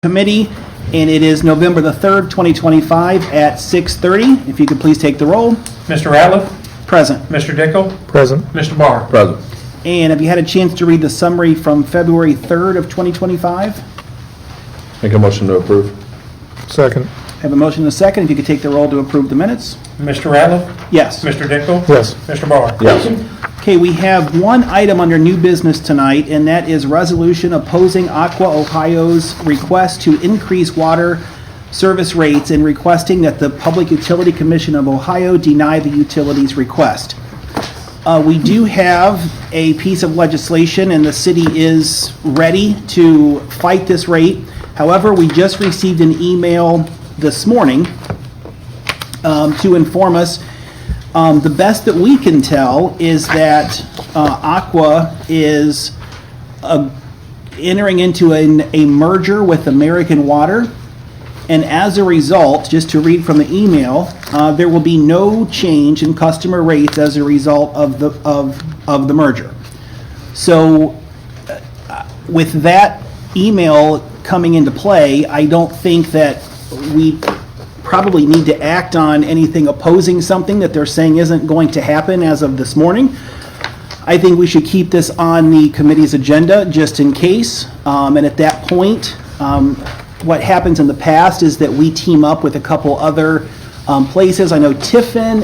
Committee, and it is November the 3rd, 2025 at 6:30. If you could please take the roll. Mr. Ratliff? Present. Mr. Dickel? Present. Mr. Barr? Present. And have you had a chance to read the summary from February 3rd of 2025? Make a motion to approve. Second. Have a motion and a second. If you could take the roll to approve the minutes. Mr. Ratliff? Yes. Mr. Dickel? Yes. Mr. Barr? Yes. Okay, we have one item under new business tonight, and that is resolution opposing Aqua Ohio's request to increase water service rates and requesting that the Public Utility Commission of Ohio deny the utility's request. We do have a piece of legislation, and the city is ready to fight this rate. However, we just received an email this morning to inform us. The best that we can tell is that Aqua is entering into a merger with American Water, and as a result, just to read from the email, there will be no change in customer rates as a result of the merger. So, with that email coming into play, I don't think that we probably need to act on anything opposing something that they're saying isn't going to happen as of this morning. I think we should keep this on the committee's agenda just in case. And at that point, what happens in the past is that we team up with a couple other places. I know Tiffin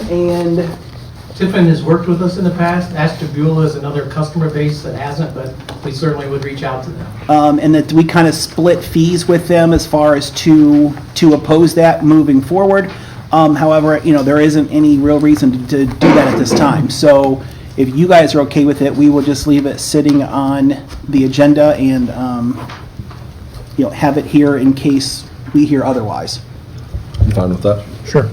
has worked with us in the past. Ashtabula is another customer base that hasn't, but we certainly would reach out to them. And that we kind of split fees with them as far as to oppose that moving forward. However, there isn't any real reason to do that at this time. So if you guys are okay with it, we will just leave it sitting on the agenda and have it here in case we hear otherwise. I'm fine with that. Sure.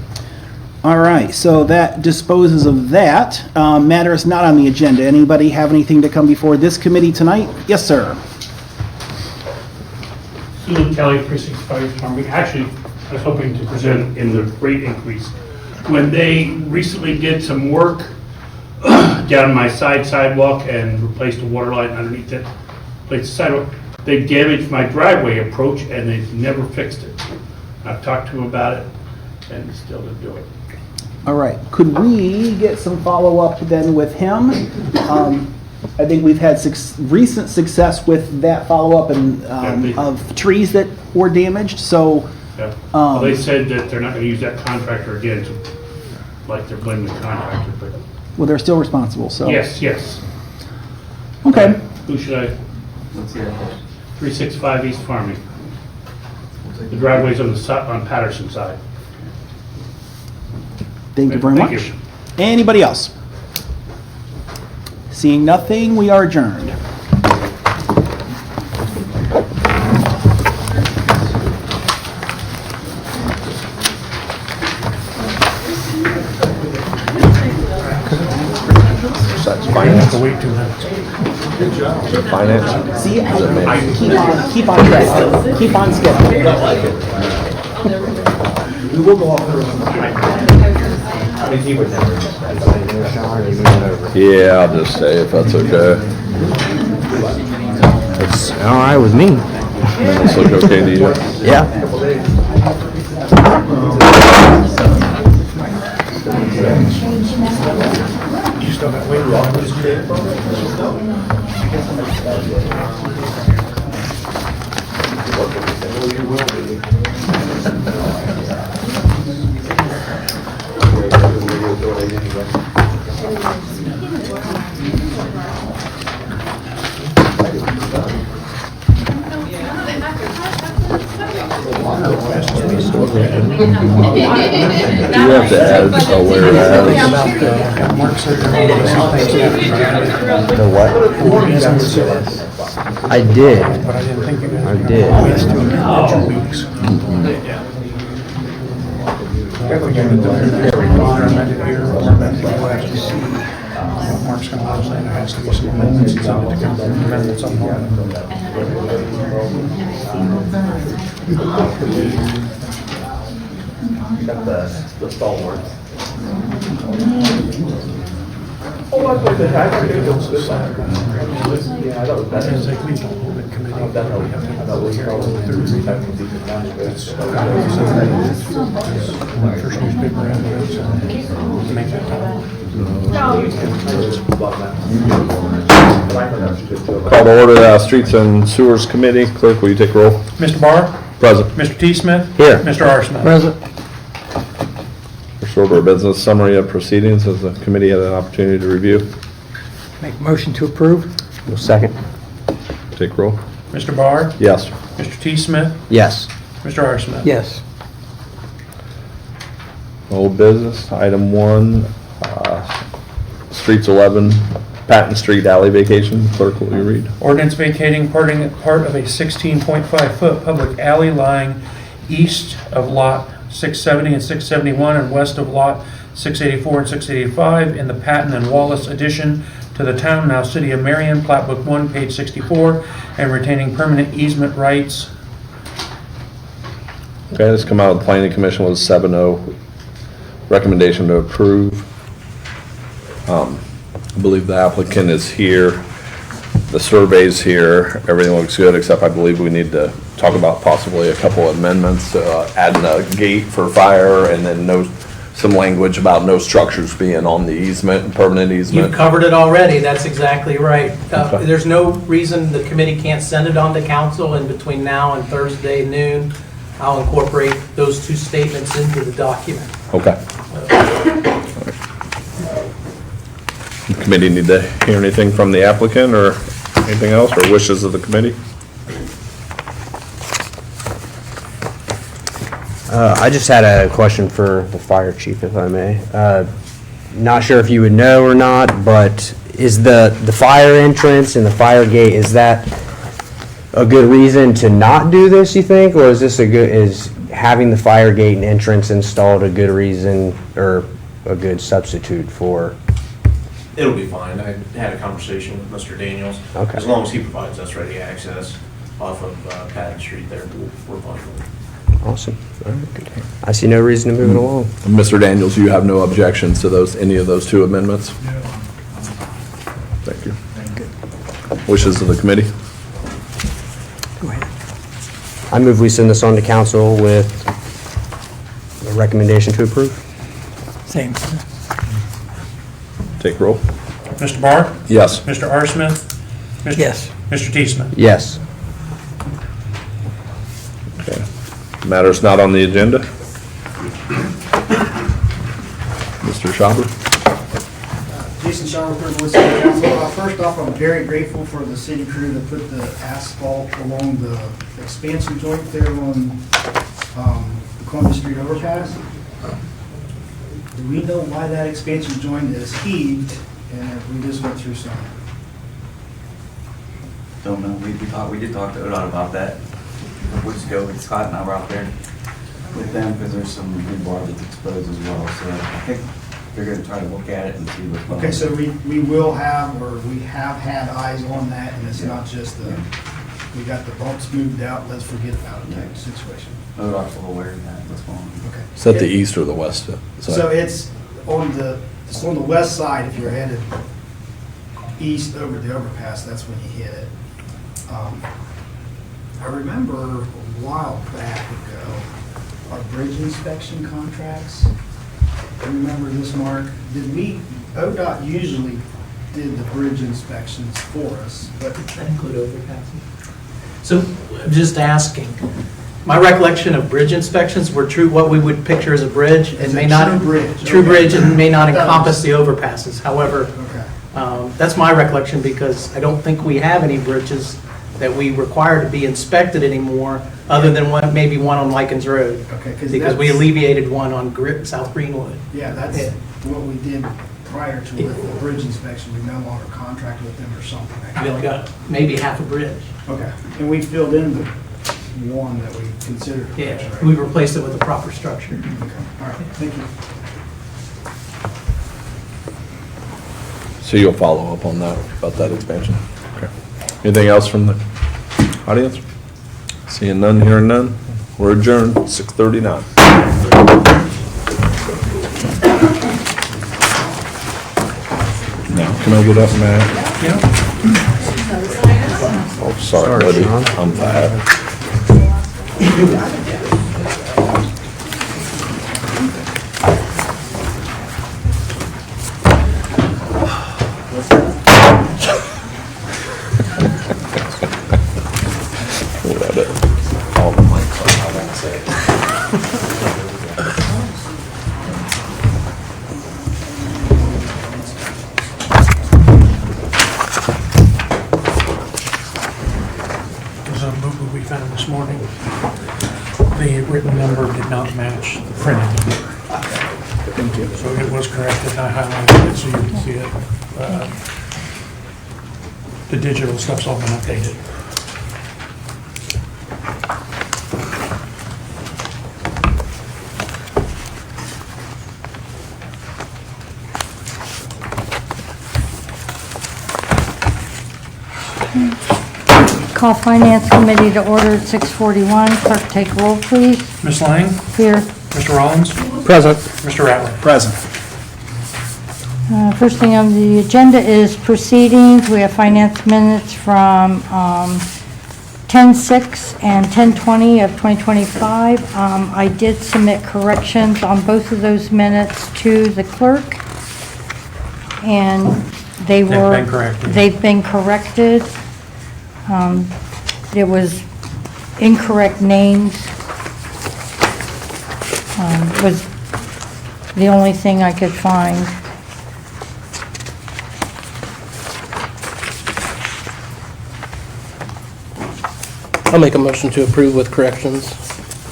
All right, so that disposes of that. Matter is not on the agenda. Anybody have anything to come before this committee tonight? Yes, sir. Susan Kelly, Precinct 5 Farming. Actually, I was hoping to present in the rate increase. When they recently did some work down my sidewalk and replaced the water line underneath it, replaced the sidewalk, they damaged my driveway approach and they've never fixed it. I've talked to them about it and still didn't do it. All right, could we get some follow-up then with him? I think we've had recent success with that follow-up and of trees that were damaged, so. Yeah. Well, they said that they're not going to use that contractor again, like they're blaming the contractor, but. Well, they're still responsible, so. Yes. Okay. Who should I? 365 East Farming. The driveway's on Patterson side. Thank you very Thank much. you. Anybody else? Seeing nothing, we are adjourned. That's finance. Finance. See, keep on track. Keep on schedule. We will go off the road. Yeah, I'll just stay if that's okay. It's all right with me. This look okay to you? Yeah. You still got wait on this day? You have to add where it The what? I did. But I didn't think you guys. I did. It's doing it in 2 weeks. Definitely going to do it amended here or amended USDC. Mark's going to let us know there has to be some amendments. He's on it to come amendments on more. Got the stalwarts. It's like we don't hold it committee. We have a public hearing on the third reading. First newspaper and so make that time. Call to order the Streets and Sewers Committee. Clerk, will you take roll? Mr. Barr? Present. Mr. T. Smith? Here. Mr. R. Smith? Present. First order of business, summary of proceedings. Has the committee had an opportunity to review? Make motion to approve. Second. Take roll. Mr. Barr? Yes. Mr. T. Smith? Yes. Mr. R. Smith? Yes. Old business, item 1, Streets 11, Patton Street Alley vacation. Clerk, will you read? Ordinance vacating part of a 16.5-foot public alley lying east of Lot 670 and 671 and west of Lot 684 and 685 in the Patton and Wallace addition to the town, now City of Marion, Plat Book 1, page 64, and retaining permanent easement rights. Okay, this come out of the Planning Commission with a 7-0 recommendation to approve. I believe the applicant is here. The survey's here. Everything looks good, except I believe we need to talk about possibly a couple amendments, adding a gate for fire, and then some language about no structures being on the easement, permanent You've easement. covered it already, that's exactly right. Okay. There's no reason the committee can't send it on to council, and between now and Thursday noon, I'll incorporate those two statements into the document. Okay. The committee need to hear anything from the applicant or anything else, or wishes of the committee? I just had a question for the fire chief, if I may. Not sure if you would know or not, but is the fire entrance and the fire gate, is that a good reason to not do this, you think? Or is having the fire gate and entrance installed a good reason or a good substitute for? It'll be fine. I had a conversation with Mr. Daniels. Okay. As long as he provides us ready access off of Patton Street there, we're fine with it. Awesome. All right, good. I see no reason to move it along. Mr. Daniels, you have no objections to any of those two amendments? Thank you. Wishes of the committee? Go ahead. I move we send this on to council with a recommendation to approve. Same. Take roll. Mr. Barr? Yes. Mr. R. Smith? Yes. Mr. T. Smith? Yes. Okay. Matters not on the agenda? Mr. Schauber? Jason Schauber, Third Ward City Council. First off, I'm very grateful for the city crew that put the asphalt along the expansion joint there on the Columbia Street overpass. Do we know why that expansion joint is heaved, and we just went through some? Don't know, we did talk to ODOT about that a couple weeks ago, but Scott and I were out there with them because there's some rebar that's exposed as well, so I think they're gonna try to look at it and see what's going on. Okay, so we will have, or we have had eyes on that, and it's not just we got the bumps moved out, let's forget about it type of situation. ODOT's well aware of that, what's going on. Okay. Is that the east or the west side? So it's on the west side, if you're headed east over the overpass, that's when you hit it. I remember a while back ago, our bridge inspection contracts, you remember this, Mark? ODOT usually did the bridge inspections for us, but That include overpasses? So, I'm just asking, my recollection of bridge inspections were true, what we would picture as a bridge, and It's may a not. true bridge, True okay. bridge and may not That was- encompass the overpasses, however, okay. that's my recollection, because I don't think we have any bridges that we require to be inspected anymore, other than maybe one on Likens Road. Okay, Because we that's- alleviated one on South Greenwood. Yeah, that's Yeah. what we did prior to with the bridge inspection. We no longer contract with them or something. We only got maybe half a bridge. Okay, and we filled in the one that we considered. a Yeah, bridge, right? we replaced it with a proper structure. Okay, all right, thank you. So you'll follow up on that, about that expansion? Okay. Anything else from the audience? Seeing none, hearing none, we're adjourned, 6:39. Now, can I get up, Matt? Yeah. Oh, sorry, buddy. I'm fat. Let it. All the mics on, I won't say it. There's a book we found this morning. The written number did not match the printed number. Thank you. So it was corrected, and I highlighted it so you can see it. The digital stuff's all been updated. Call Finance Committee to order at 6:41. Clerk, take roll, please. Ms. Lang, Here. Mr. Rollins, Present. Mr. Rattler. Present. First thing on the agenda is proceedings. We have finance minutes from 10:06 and 10:20 of 2025. I did submit corrections on both of those minutes to the clerk, and They've been corrected. They've been corrected. There was incorrect names. Was the only thing I could find. I'll make a motion to approve with corrections.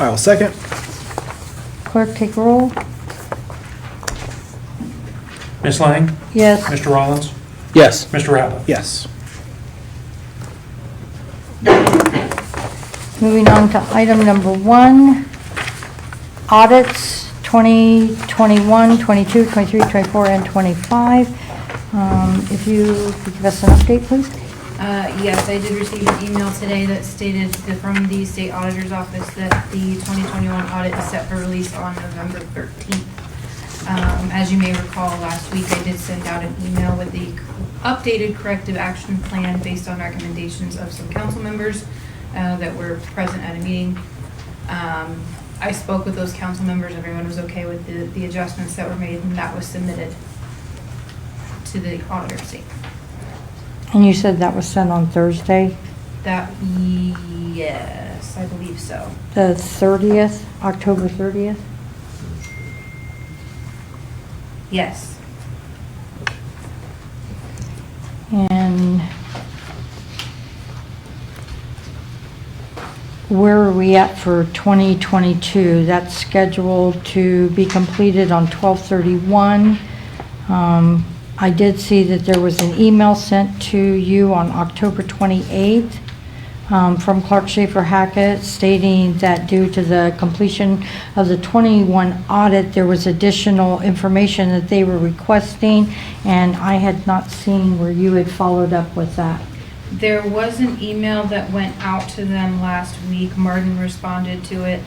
I'll second. Clerk, take roll. Ms. Lang, Yes. Mr. Rollins, Yes. Mr. Rattler. Yes. Moving on to item number 1, audits 2021, 22, 23, 24, and 25. If you could give us an update, please. Yes, I did receive an email today that stated that from the state auditor's office that the 2021 audit is set for release on November 13th. As you may recall, last week I did send out an email with the updated corrective action plan based on recommendations of some council members that were present at a meeting. I spoke with those council members, everyone was okay with the adjustments that were made, and that was submitted to the auditor's seat. And you said that was sent on Thursday, Yes, I believe so. the 30th, October 30th? Yes. And where are we at for 2022? That's scheduled to be completed on 12/31. I did see that there was an email sent to you on October 28th from Clark Schaefer Hackett stating that due to the completion of the 21 audit, there was additional information that they were requesting, and I had not seen where you had followed up with that. There was an email that went out to them last week. Martin responded to it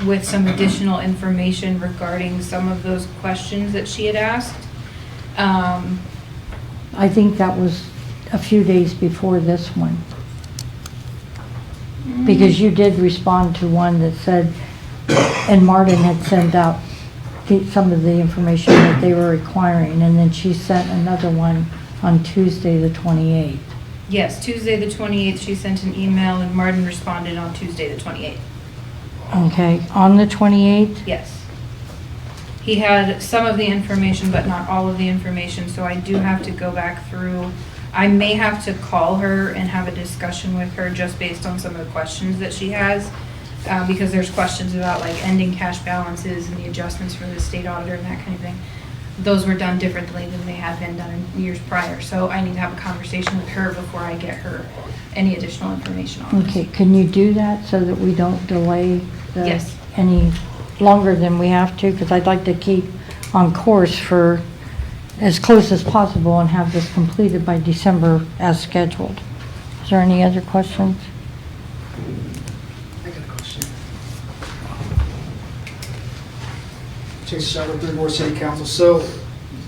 with some additional information regarding some of those questions that she had asked. I think that was a few days before this one. Because you did respond to one that said, and Martin had sent out some of the information that they were requiring, and then she sent another one on Tuesday, the 28th. Yes, Tuesday the 28th, she sent an email and Martin responded on Tuesday the 28th. Okay, on the 28th? Yes. He had some of the information, but not all of the information, so I do have to go back through. I may have to call her and have a discussion with her just based on some of the questions that she has, because there's questions about like ending cash balances and the adjustments for the state auditor and that kind of thing. Those were done differently than they had been done in years prior, so I need to have a conversation with her before I get her any additional information on this. Okay, can you do that so that we don't delay Yes. any longer than we have to? Because I'd like to keep on course for as close as possible and have this completed by December as scheduled. Is there any other questions? I got a question. Jason Shuttle, Third Ward City Council. So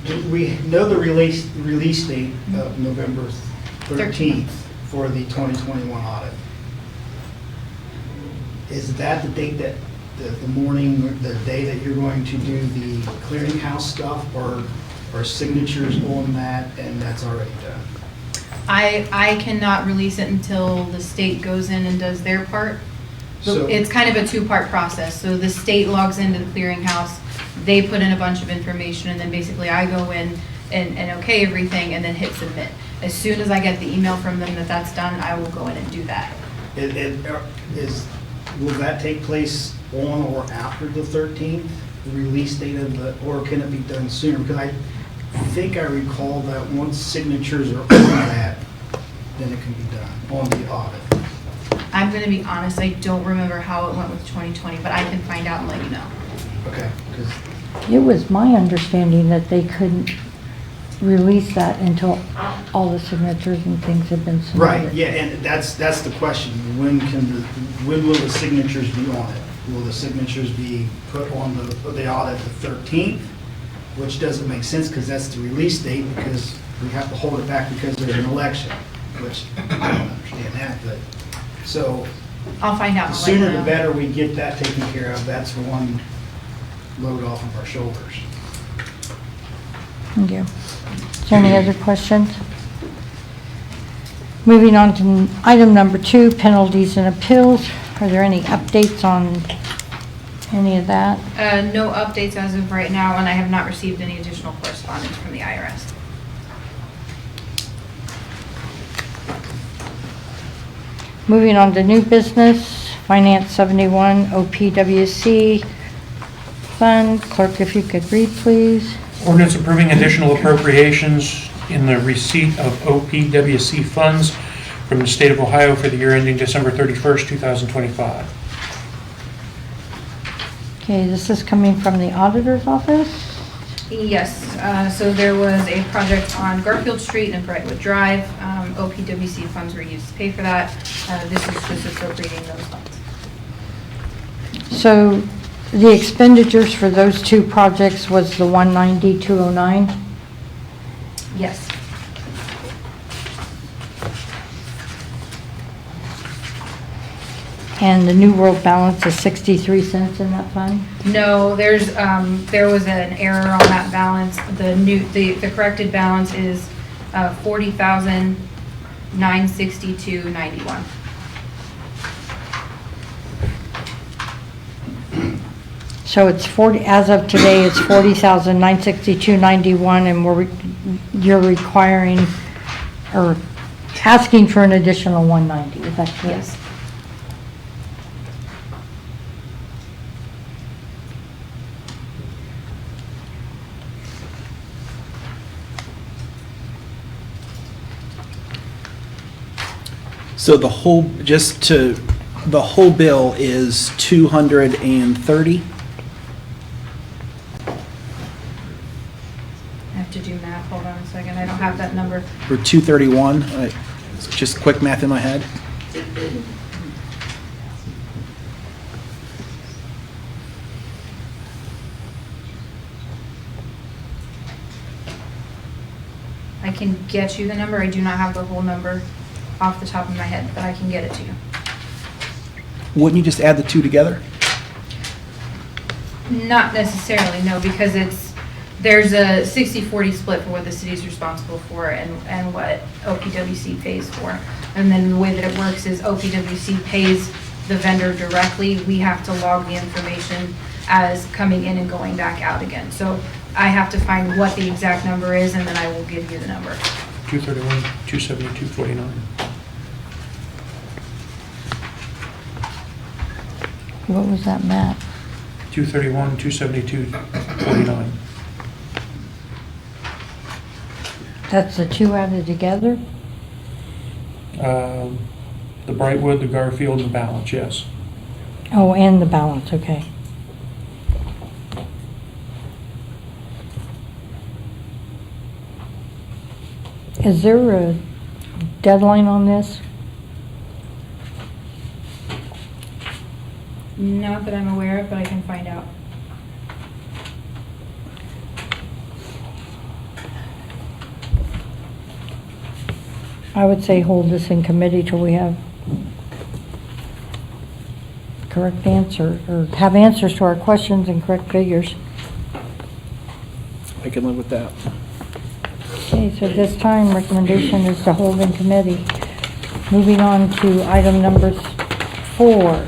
We know the release date of November 13th for the 2021 audit. Is that the date that, the morning, the day that you're going to do the clearinghouse stuff, or signatures on that, and that's already done? I cannot release it until the state goes in and does their part. So- It's kind of a two-part process. So the state logs into the clearinghouse, they put in a bunch of information, and then basically I go in and okay everything, and then hit submit. As soon as I get the email from them that that's done, I will go in and do that. Will that take place on or after the 13th, the release date of the, or can it be done sooner? Because I think I recall that once signatures are on that, then it can be done on the audit. I'm gonna be honest, I don't remember how it went with 2020, but I can find out and let you know. Okay, because It was my understanding that they couldn't release that until all the signatures and things had been submitted. right, yeah, and that's the question. When will the signatures be on it? Will the signatures be put on the audit the 13th, which doesn't make sense because that's the release date, because we have to hold it back because there's an election, which I don't understand that, but, so I'll find out. the and let you sooner the know. better we get that taken care of. That's one load off of our shoulders. Thank you. Is there any other questions? Moving on to item number 2, penalties and appeals. Are there any updates on any of that? No updates as of right now, and I have not received any additional correspondence from the IRS. Moving on to new business, Finance 71, OPWC Fund. Clerk, if you could read, please. Ordinance approving additional appropriations in the receipt of OPWC funds from the state of Ohio for the year ending December 31st, 2025. Okay, this is coming from the auditor's office. Yes, so there was a project on Garfield Street and Brightwood Drive. OPWC funds were used to pay for that. This is just appropriating those funds. So the expenditures for those two projects was the 190,209? Yes. And the New World balance is 63 cents in that fund? No, there was an error on that balance. The corrected balance is $40,962.91. So it's 40, as of today, it's 40,962.91, and you're requiring, or asking for an additional 190, is that correct? Yes. So the whole bill is 230? I have to do math. Hold on a second. I don't have that number. Or 231? It's just quick math in my head. I can get you the number. I do not have the whole number off the top of my head, but I can get it to you. Wouldn't you just add the two together? Not necessarily, no, because there's a 60-40 split for what the city's responsible for and what OPWC pays for. And then the way that it works is OPWC pays the vendor directly. We have to log the information as coming in and going back out again. So I have to find what the exact number is, and then I will give you the number. 231, 272.49. What was that, Matt? 231, 272.49. That's the two added together? The Brightwood, the Garfield, and the balance, yes. Oh, and the balance, okay. Is there a deadline on this? Not that I'm aware of, but I can find out. I would say hold this in committee till we have correct answer, or have answers to our questions and correct figures. I can live with that. Okay, so this time, recommendation is to hold in committee. Moving on to item number 4,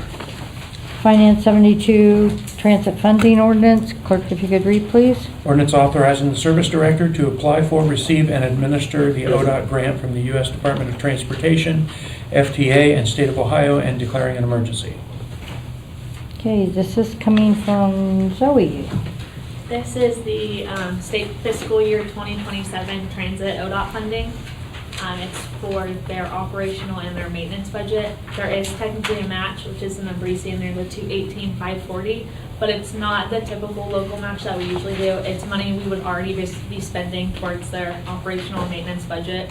Finance 72 Transit Funding Ordinance. Clerk, if you could read, please. Ordinance authorizing the service director to apply for, receive, and administer the ODOT grant from the U.S. Department of Transportation, FTA, and State of Ohio, and declaring an emergency. Okay, this is coming from Zoe. This is the state fiscal year 2027 transit ODOT funding. It's for their operational and their maintenance budget. There is technically a match, which is the number you see in there, the 218,540, but it's not the typical local match that we usually do. It's money we would already be spending towards their operational and maintenance budget.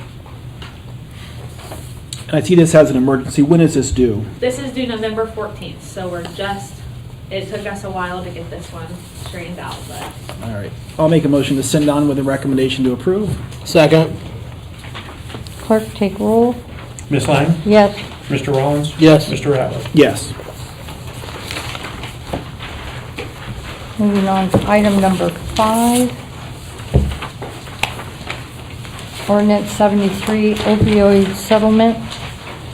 And I see this has an emergency. When is this due? This is due November 14th, so it took us a while to get this one straightened out, but. All right. I'll make a motion to send on with a recommendation to approve. Second. Clerk, take roll. Ms. Lang? Yes. Mr. Rollins? Yes. Mr. Ratliff? Yes. Moving on to item number 5. Ordinance 73 opioid settlement,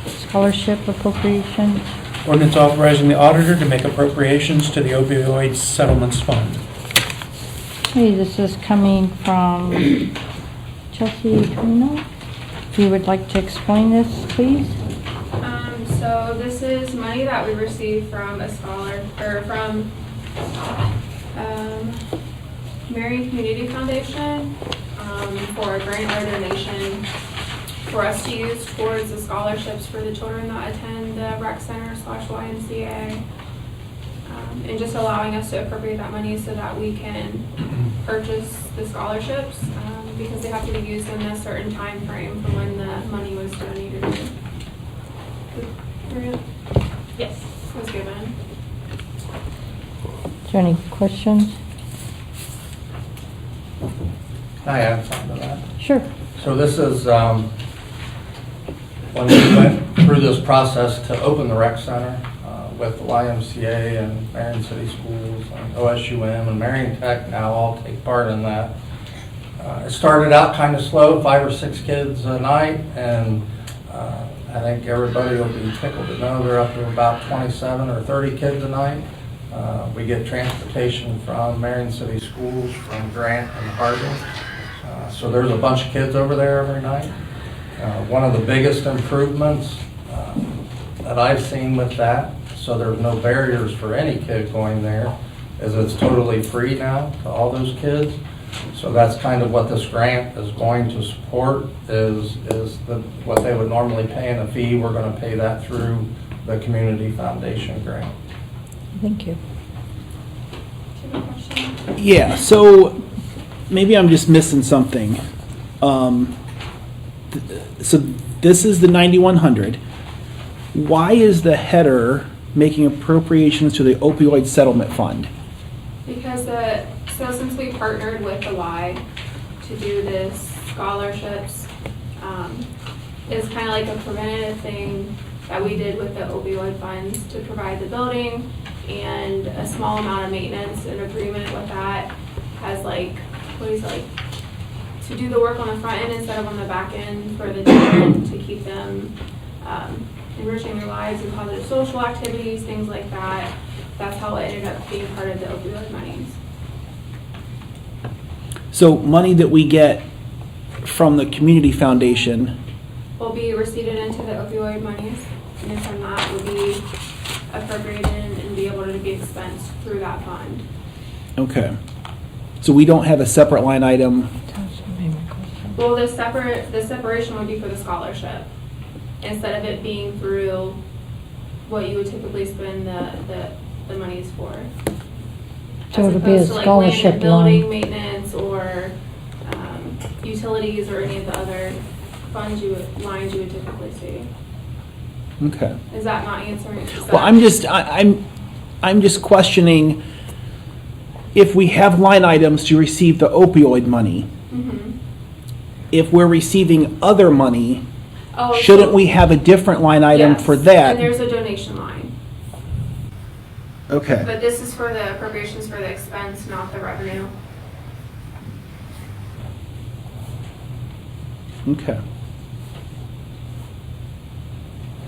scholarship appropriation. Ordinance authorizing the auditor to make appropriations to the opioid settlements fund. Okay, this is coming from Chelsea Trino. If you would like to explain this, please. So this is money that we received from from Marion Community Foundation for a grant or donation for us to use towards the scholarships for the children that attend the rec center / YMCA, and just allowing us to appropriate that money so that we can purchase the scholarships, because they have to be used in a certain time frame from when the money was donated. Yes. Was given. Is there any questions? I add something to that. Sure. So this is, when we went through this process to open the rec center with the YMCA and Marion City Schools and OSUM and Marion Tech now all take part in that. It started out kind of slow, 5 or 6 kids a night, and I think everybody will be tickled to know they're up to about 27 or 30 kids a night. We get transportation from Marion City Schools, from Grant and Harding. So there's a bunch of kids over there every night. One of the biggest improvements that I've seen with that, so there's no barriers for any kid going there, is it's totally free now to all those kids. So that's kind of what this grant is going to support, is what they would normally pay in a fee. We're going to pay that through the Community Foundation grant. Thank you. Yeah, so maybe I'm just missing something. So this is the 9,100. Why is the header making appropriations to the opioid settlement fund? Because so since we partnered with the Y to do this scholarships, it's kind of like a preventative thing that we did with the opioid funds to provide the building and a small amount of maintenance in agreement with that as to do the work on the front end instead of on the back end for the children, to keep them enriching their lives in positive social activities, things like that. That's how it ended up being part of the opioid monies. So money that we get from the Community Foundation Will be receipted into the opioid monies, and then from that will be appropriated and be able to be expensed through that fund. Okay. So we don't have a separate line item. Well, the separation would be for the scholarship, instead of it being through what you would typically spend the monies for. So it'll be a scholarship line. Building maintenance or utilities or any of the other lines you would typically see. Okay. Is that not answering? Well, I'm just questioning if we have line items to receive the opioid money. Mm-hmm. If we're receiving other money Oh, shouldn't so- we have a different line item Yes, for that? And there's a donation line. Okay, But this is for the appropriations for the expense, not the revenue. okay.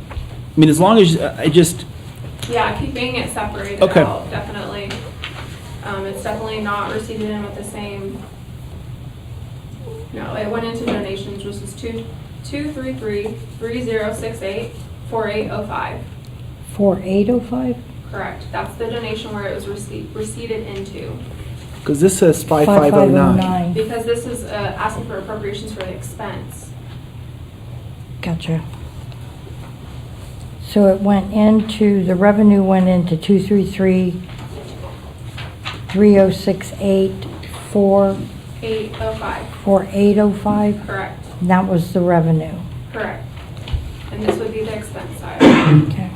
I mean, as long as, I just, Yeah, keeping it separated Okay. out, definitely. It's definitely not receiving them at the same. No, it went into donations, which is 233-3068-4805. 4805? Correct. That's the donation where it was receipted into. because this says 5509. 5509. Because this is asking for appropriations for the expense. Gotcha. So it went into, the revenue went into 233-3068 805. 4805? Correct. And that was the revenue. Correct. And this would be the expense side. Okay.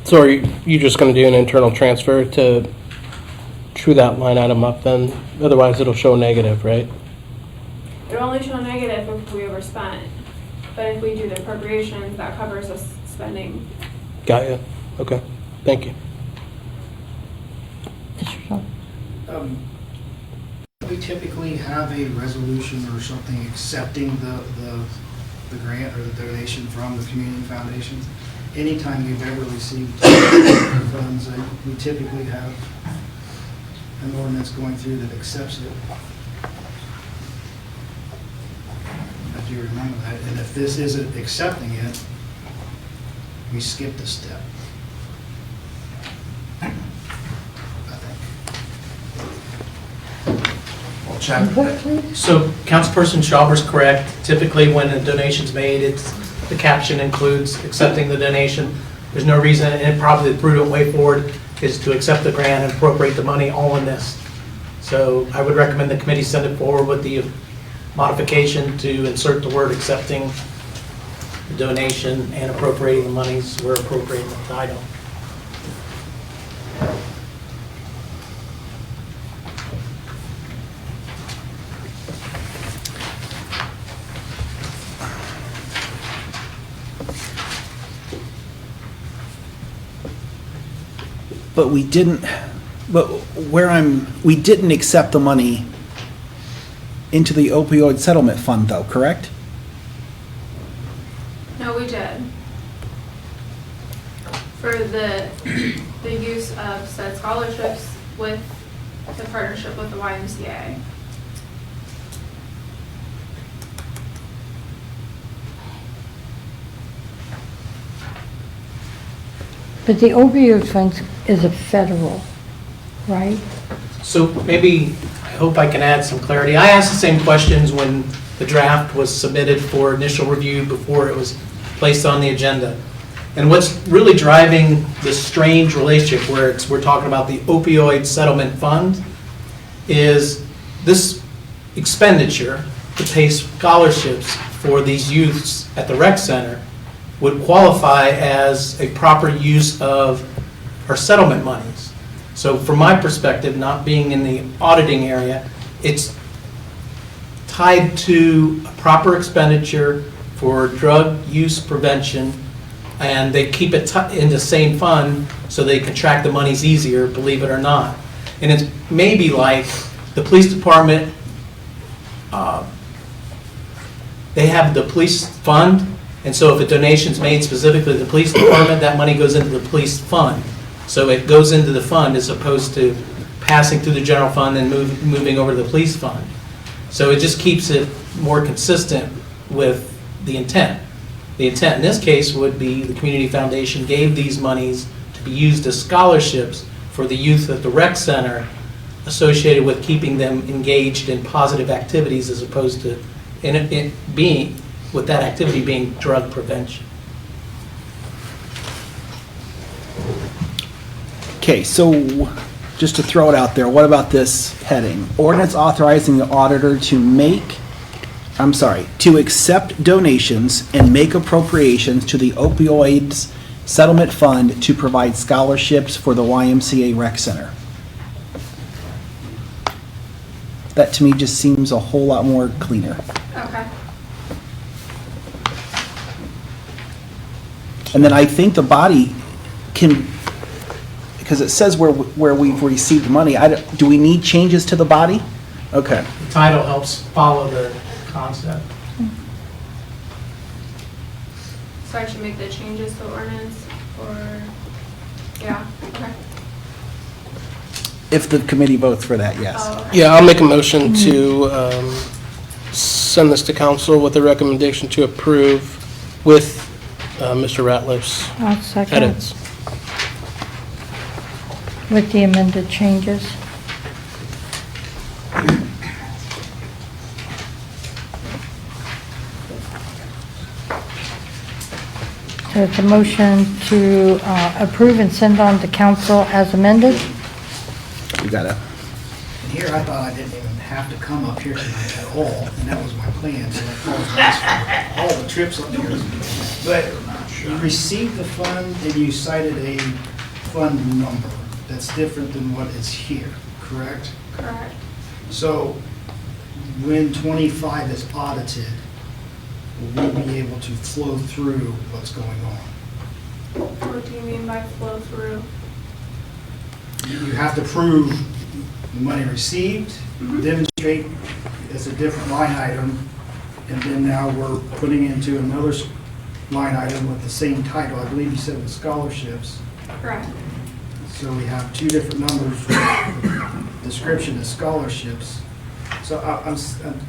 So are you just going to do an internal transfer to true that line item up then? Otherwise, it'll show negative, right? It'll only show negative if we overspent. But if we do the appropriations, that covers us spending. Got you. Okay. Thank you. Mr. Shaw? We typically have a resolution or something accepting the grant or the donation from the community foundation. Anytime we've ever received funds, we typically have an ordinance going through that accepts it. If you remember that, and if this isn't accepting it, we skipped a step. I think. Input, please? So Councilperson Schauber's correct. Typically, when a donation's made, the caption includes accepting the donation. There's no reason, and probably the prudent way forward is to accept the grant and appropriate the money all in this. So I would recommend the committee send it forward with the modification to insert the word accepting the donation and appropriating the monies where appropriate in the title. But we didn't, we didn't accept the money into the opioid settlement fund though, correct? No, we did. For the use of said scholarships with the partnership with the YMCA. But the opioid fund is a federal, right? So maybe, I hope I can add some clarity. I asked the same questions when the draft was submitted for initial review before it was placed on the agenda. And what's really driving this strange relationship where we're talking about the opioid settlement fund is this expenditure to pay scholarships for these youths at the rec center would qualify as a proper use of our settlement monies. So from my perspective, not being in the auditing area, it's tied to a proper expenditure for drug use prevention, and they keep it in the same fund so they can track the monies easier, believe it or not. And it's maybe like the police department, they have the police fund, and so if a donation's made specifically to the police department, that money goes into the police fund. So it goes into the fund as opposed to passing through the general fund and moving over to the police fund. So it just keeps it more consistent with the intent. The intent in this case would be the community foundation gave these monies to be used as scholarships for the youth at the rec center associated with keeping them engaged in positive activities as opposed to with that activity being drug prevention. Okay, so just to throw it out there, what about this heading? Ordinance authorizing the auditor to accept donations and make appropriations to the opioids settlement fund to provide scholarships for the YMCA Rec Center. That to me just seems a whole lot more cleaner. Okay. And then I think the body can, because it says where we've received money, do we need changes to the body? Okay. The title helps follow the concept. So I should make the changes to ordinance, or, yeah, okay. If the committee votes for that, yes. Oh, okay. Yeah, I'll make a motion to send this to council with a recommendation to approve with Mr. Ratliff's I'll second edits. with the amended changes. So it's a motion to approve and send on to council as amended. You gotta. And here, I thought I didn't even have to come up here tonight at all, and that was my plan, so I apologize for all the trips up here. But you received the fund and you cited a fund number that's different than what is here, correct? Correct. So when 25 is audited, will we be able to flow through what's going on? What do you mean by flow through? You have to prove the money received, Mm-hmm. demonstrate it's a different line item, and then now we're putting into another line item with the same title. I believe you said with scholarships. Correct. So we have two different numbers, description of scholarships. So I'm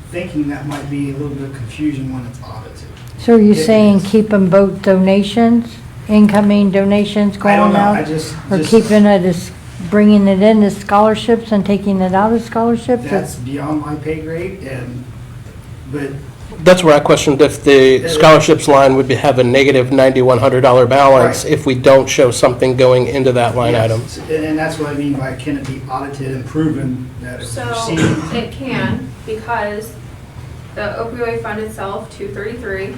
thinking that might be a little bit of confusion when it's audited. So are you It saying is. keep them both donations, incoming donations I don't going know, out? I just. Or keeping it as, bringing it in as scholarships and taking it out as scholarships? That's beyond my pay grade, but That's where I questioned if the scholarships line would have a negative $9,100 balance Right. if we don't show something going into that line item. yes, and that's what I mean by can it be audited and proven that it's So received? it can, because the opioid fund itself, 233,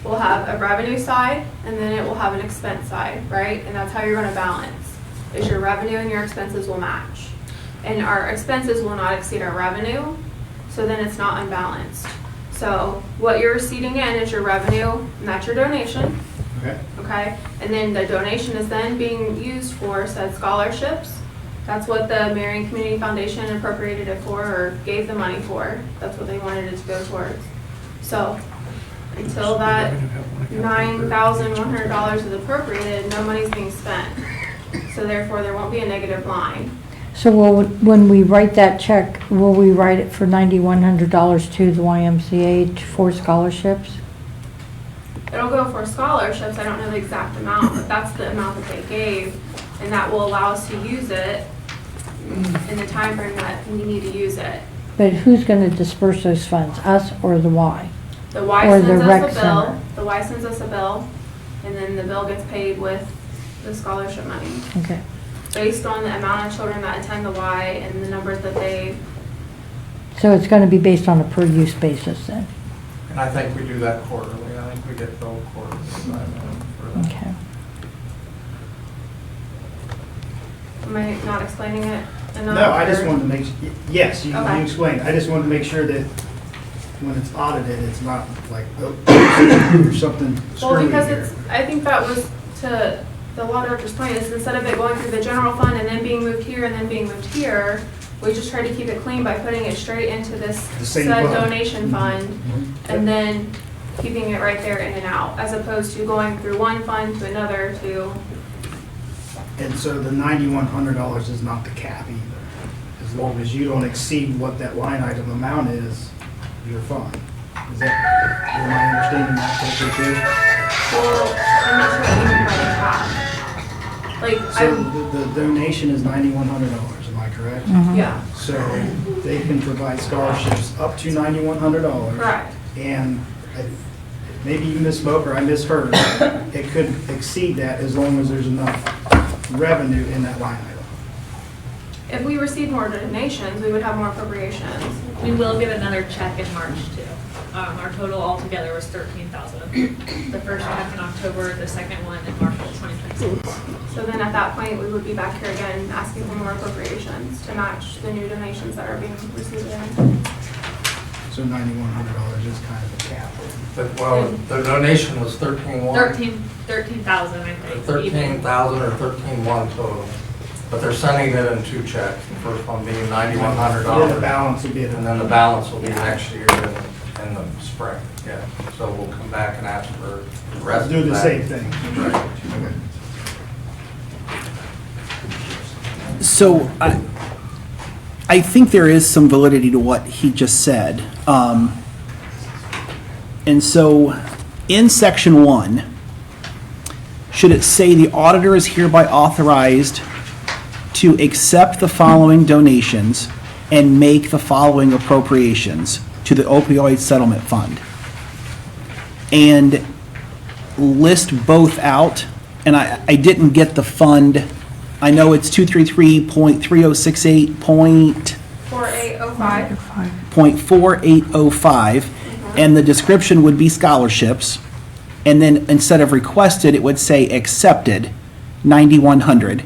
will have a revenue side, and then it will have an expense side, right? And that's how you're gonna balance, is your revenue and your expenses will match. And our expenses will not exceed our revenue, so then it's not unbalanced. So what you're receiving in is your revenue, and that's your donation, Okay. okay? And then the donation is then being used for said scholarships. That's what the Marion Community Foundation appropriated it for, or gave the money for. That's what they wanted it to go towards. So until that $9,100 is appropriated, no money's being spent. So therefore, there won't be a negative line. So when we write that check, will we write it for $9,100 to the YMCA for scholarships? It'll go for scholarships, I don't know the exact amount, but that's the amount that they gave, and that will allow us to use it in the time frame that we need to use it. But who's going to disperse those funds, us or the Y? The Y Or the sends rec us a bill, center. the Y sends us a bill, and then the bill gets paid with the scholarship money, Okay. based on the amount of children that attend the Y and the numbers that they, So it's going to be based on a per-use basis then? And I think we do that quarterly. I think we get billed quarterly for that. Okay. am I not explaining it enough? No, I just or- wanted to make, yes, you Okay. explained. I just wanted to make sure that when it's audited, it's not like, oh, there's something Well, screwy because here. it's, I think that was to the law director's point, is instead of it going through the general fund and then being moved here and then being moved here, we just try to keep it clean by putting it straight into this The same said fund. donation fund, Mhm. and then keeping it right there in and out, as opposed to going through one fund to another to, And so the $9,100 is not the cap either. As long as you don't exceed what that line item amount is, you're fine. Is that, am I understanding that correctly too? well, I'm not sure what you mean by the cap. Like, So the donation is $9,100, am I correct? yeah, So they can provide scholarships up to $9,100. correct. And maybe you misspoke or I misheard. It could exceed that as long as there's enough revenue in that line item. If we receive more donations, we would have more appropriations. We will get another check in March too. Our total altogether was $13,000. The first check in October, the second one in March of 2026. So then at that point, we would be back here again asking for more appropriations to match the new donations that are being received in. So So $9,100 is kind of a cap. But, well, the donation was 13,100. 13,000, I think. 13,000 or 13,100 total. But they're sending it in 2 checks. The first one being $9,100. Yeah, the balance will be. And then the balance will be next year in the spring, yeah. So we'll come back and ask for the rest of that. Do the same thing. Right. Okay. So I think there is some validity to what he just said. And so in section 1, should it say the auditor is hereby authorized to accept the following donations and make the following appropriations to the opioid settlement fund? And list both out, and I didn't get the fund. I know it's 233.3068.4805, 4805. and the description would be scholarships, and then instead of requested, it would say accepted, 9,100.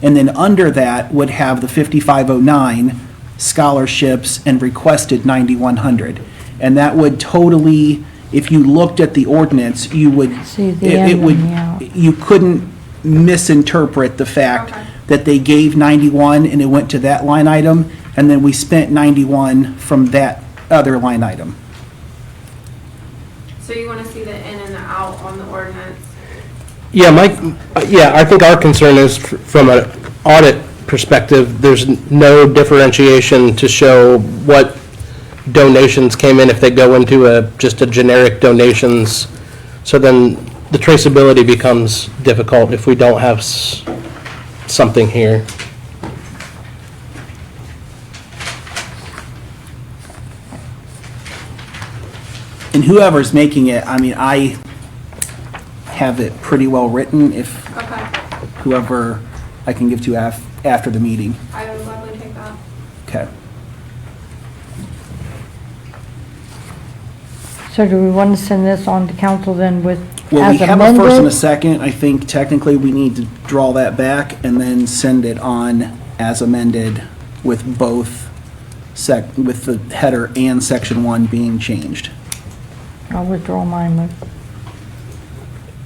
And then under that would have the 5509 scholarships and requested 9,100. And that would totally, if you looked at the ordinance, you would, See the it would, ending, yeah. you couldn't misinterpret the fact that they gave 91 and it went to that line item, and then we spent 91 from that other line item. So you want to see the in and the out on the ordinance? Yeah, I think our concern is from an audit perspective, there's no differentiation to show what donations came in if they go into just a generic donations. So then the traceability becomes difficult if we don't have something here. And whoever's making it, I mean, I have it pretty well written. If Okay, whoever I can give to after the meeting. I would gladly take that. Okay. So do we want to send this on to council then with, Well, we as have a first and a amended? second. I think technically we need to draw that back and then send it on as amended with both with the header and section 1 being changed. I'll withdraw mine.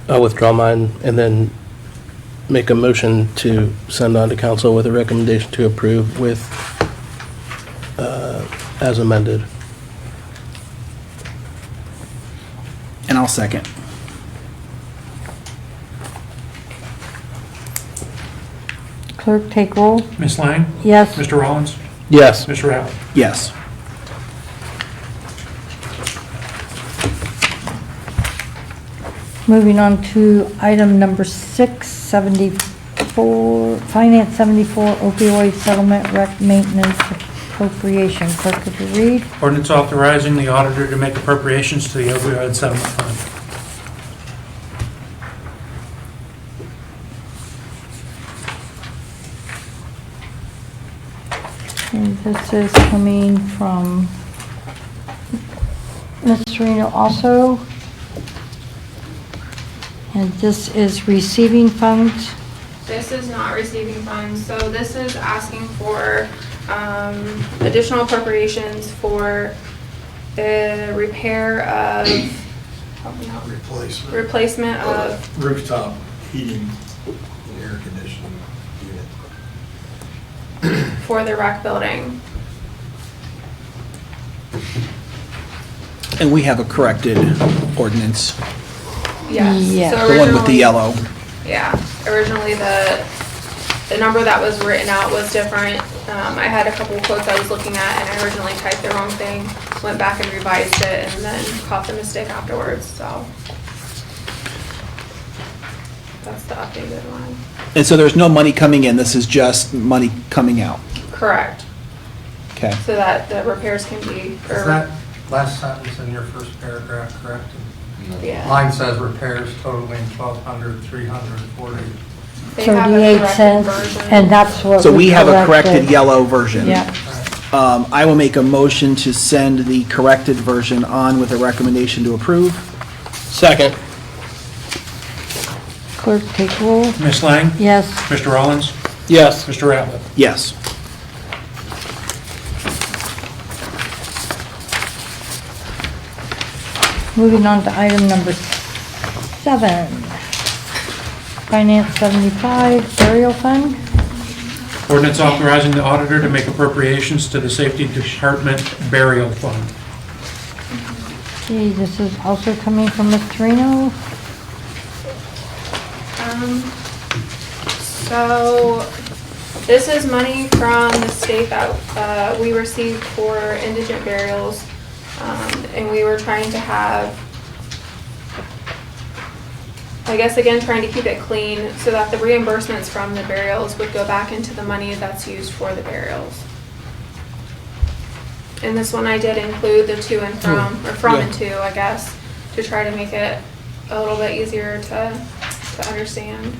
I'll withdraw mine and then make a motion to send on to council with a recommendation to approve with, as amended. And I'll second. Clerk, take roll. Ms. Lang? Yes. Mr. Rollins? Yes. Mr. Ratliff? Yes. Moving on to item number 6, 74, Finance 74 opioid settlement rec maintenance appropriation. Clerk, could you read? Ordinance authorizing the auditor to make appropriations to the opioid settlement fund. And this is coming from Ms. Serena also. And this is receiving funds. This is not receiving funds, so this is asking for additional appropriations for the repair of, help me out. Replacement of rooftop heating and air conditioning unit. for the rec building. And we have a corrected ordinance, Yes. Yeah. So the one with the originally- yellow. Yeah, originally the number that was written out was different. I had a couple quotes I was looking at and I originally typed the wrong thing, went back and revised it and then caught the mistake afterwards, so. That's the updated one. And so there's no money coming in, this is just money coming out. Correct, Okay. so that the repairs can be, Is that last sentence in your first paragraph correct? yeah. Mine says repairs totaling 1,200, 340. They have a 38 corrected cents, version. and that's what So we have a corrected corrected. yellow version. Yeah. I will make a motion to send the corrected version on with a recommendation to approve. Second. Clerk, take roll. Ms. Lang? Yes. Mr. Rollins? Yes. Mr. Ratliff? Yes. Moving on to item number 7. Finance 75, burial fund. Ordinance authorizing the auditor to make appropriations to the Safety Department Burial Fund. Okay, this is also coming from Ms. Torino. So this is money from the state that we received for indigent burials. And we were trying to have, I guess again, trying to keep it clean so that the reimbursements from the burials would go back into the money that's used for the burials. And this one I did include the to and from, or from and to, I guess, to try to make it a little bit easier to understand.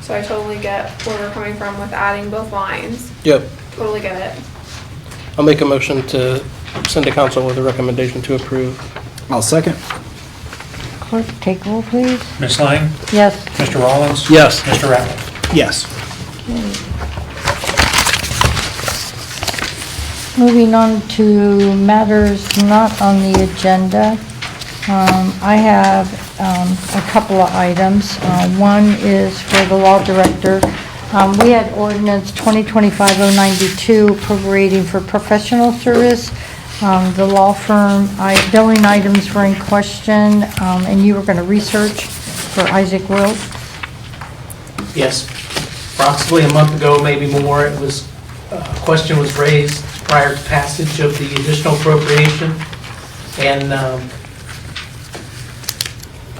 So I totally get where we're coming from with adding both lines. Yep. Totally get it. I'll make a motion to send to council with a recommendation to approve. I'll second. Clerk, take roll, please. Ms. Lang? Yes. Mr. Rollins? Yes. Mr. Ratliff? Yes. Moving on to matters not on the agenda. I have a couple of items. One is for the law director. We had ordinance 2025-092 appropriating for professional service. The law firm, billing items were in question, and you were going to research for Isaac Wilt. Yes, approximately a month ago, maybe more, it was, a question was raised prior to passage of the additional appropriation. And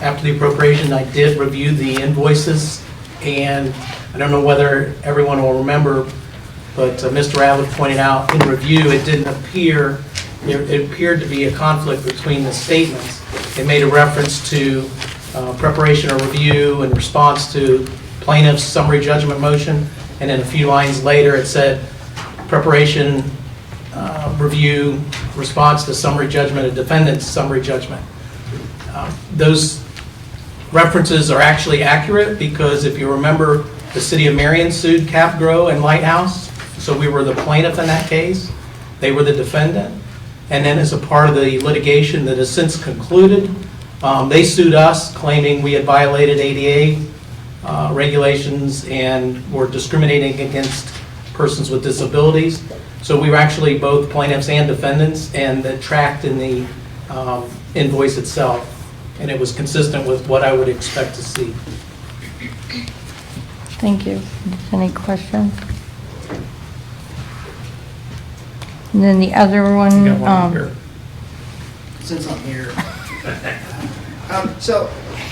after the appropriation, I did review the invoices, and I don't know whether everyone will remember, but Mr. Ratliff pointed out in review, it didn't appear, it appeared to be a conflict between the statements. It made a reference to preparation or review in response to plaintiff's summary judgment motion, and then a few lines later it said preparation, review, response to summary judgment, a defendant's summary judgment. Those references are actually accurate because if you remember, the city of Marion sued Capgrow and Lighthouse, so we were the plaintiff in that case. They were the defendant. And then as a part of the litigation that has since concluded, they sued us claiming we had violated ADA regulations and were discriminating against persons with disabilities. So we were actually both plaintiffs and defendants, and that tracked in the invoice itself. And it was consistent with what I would expect to see. Thank you. Any questions? And then the other one, You got one here. Since I'm here. So,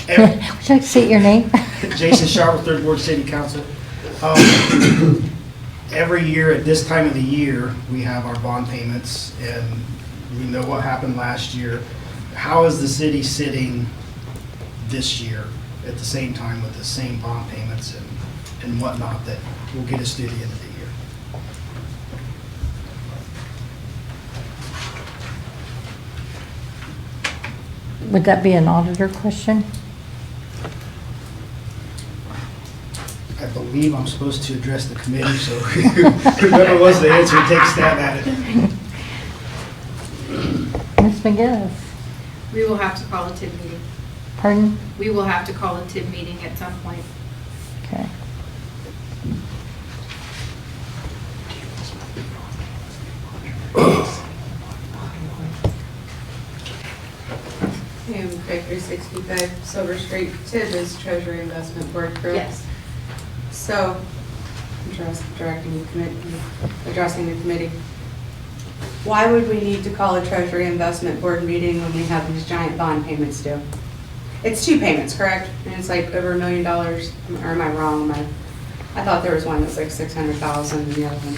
would you like to state your name? Jason Sharp, 3rd Ward City Council. Every year at this time of the year, we have our bond payments, and we know what happened last year. How is the city sitting this year at the same time with the same bond payments and whatnot that will get us through the end of the year? Would that be an auditor question? I believe I'm supposed to address the committee, so whoever was the answer, take a stab at it. Ms. McGinnis? We will have to call a TIB meeting. Pardon? We will have to call a TIB meeting at some point. Okay. Pam Craig, 365 Silver Street. TIB is Treasury Investment Board, correct? Yes. So, addressing the committee. Why would we need to call a Treasury Investment Board meeting when we have these giant bond payments due? It's 2 payments, correct? And it's like over $1 million, or am I wrong? I thought there was one that was like 600,000 and the other one,